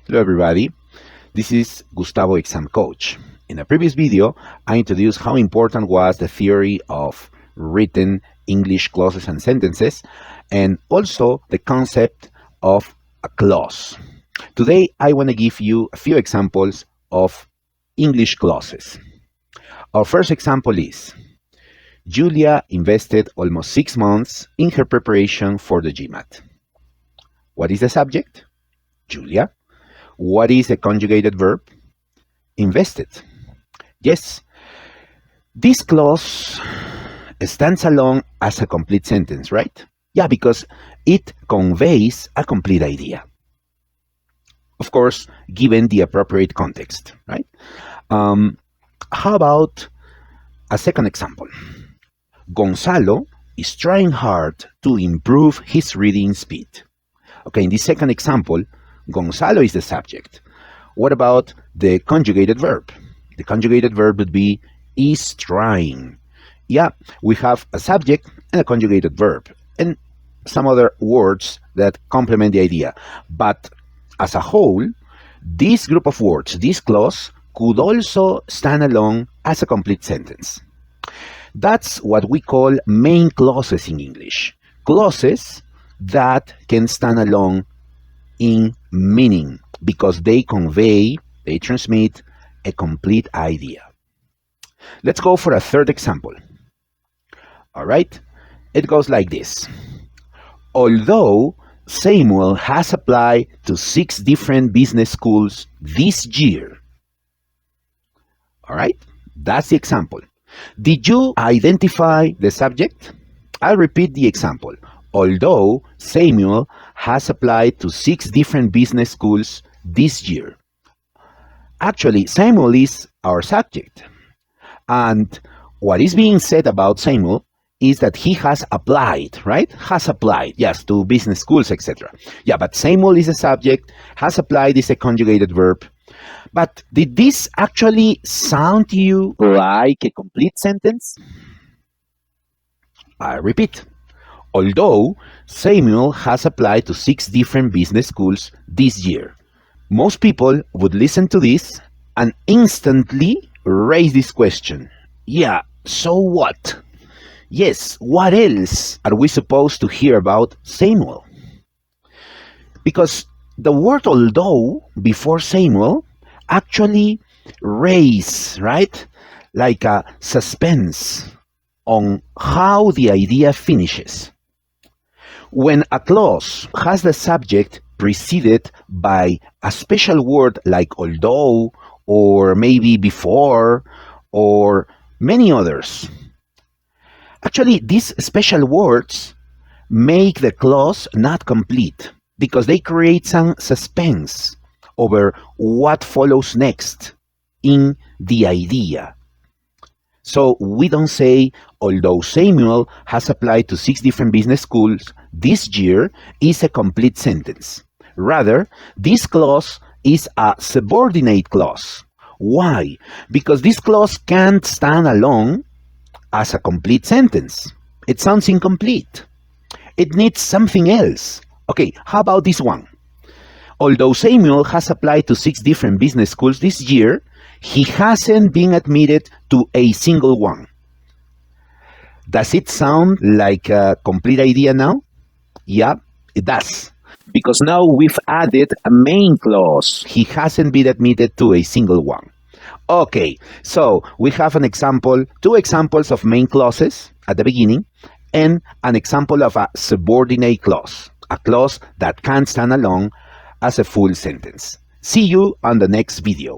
Hello everybody, this is Gustavo Exam Coach. In a previous video, I introduced how important was the theory of written English clauses and sentences, and also the concept of a clause. Today, I want to give you a few examples of English clauses. Our first example is, Julia invested almost 6 months in her preparation for the GMAT. What is the subject? Julia. What is the conjugated verb? Invested. Yes, this clause stands alone as a complete sentence, right? Yeah, because it conveys a complete idea. Of course, given the appropriate context, right? How about a second example? Gonzalo is trying hard to improve his reading speed. Okay, in this second example, Gonzalo is the subject. What about the conjugated verb? The conjugated verb would be is trying. Yeah, we have a subject and a conjugated verb and some other words that complement the idea. But as a whole, this group of words, this clause, could also stand alone as a complete sentence. That's what we call main clauses in English. Clauses that can stand alone in meaning because they transmit a complete idea. Let's go for a third example. All right, it goes like this. Although Samuel has applied to 6 different business schools this year. All right, that's the example. Did you identify the subject? I'll repeat the example. Although Samuel has applied to 6 different business schools this year. Actually, Samuel is our subject. And what is being said about Samuel is that he has applied, right? Has applied, yes, to business schools, etc. Yeah, but Samuel is a subject, has applied is a conjugated verb. But did this actually sound to you like a complete sentence? I repeat. Although Samuel has applied to 6 different business schools this year. Most people would listen to this and instantly raise this question. Yeah, so what? Yes, what else are we supposed to hear about Samuel? Because the word although before Samuel actually raise, right? Like a suspense on how the idea finishes. When a clause has the subject preceded by a special word like although, or maybe before, or many others. Actually, these special words make the clause not complete because they create some suspense over what follows next in the idea. So we don't say, although Samuel has applied to 6 different business schools this year is a complete sentence. Rather, this clause is a subordinate clause. Why? Because this clause can't stand alone as a complete sentence. It sounds incomplete. It needs something else. Okay, how about this one? Although Samuel has applied to 6 different business schools this year, he hasn't been admitted to a single one. Does it sound like a complete idea now? Yeah, it does. Because now we've added a main clause. He hasn't been admitted to a single one. Okay, so we have an example, 2 examples of main clauses at the beginning, and an example of a subordinate clause, a clause that can't stand alone as a full sentence. See you on the next video.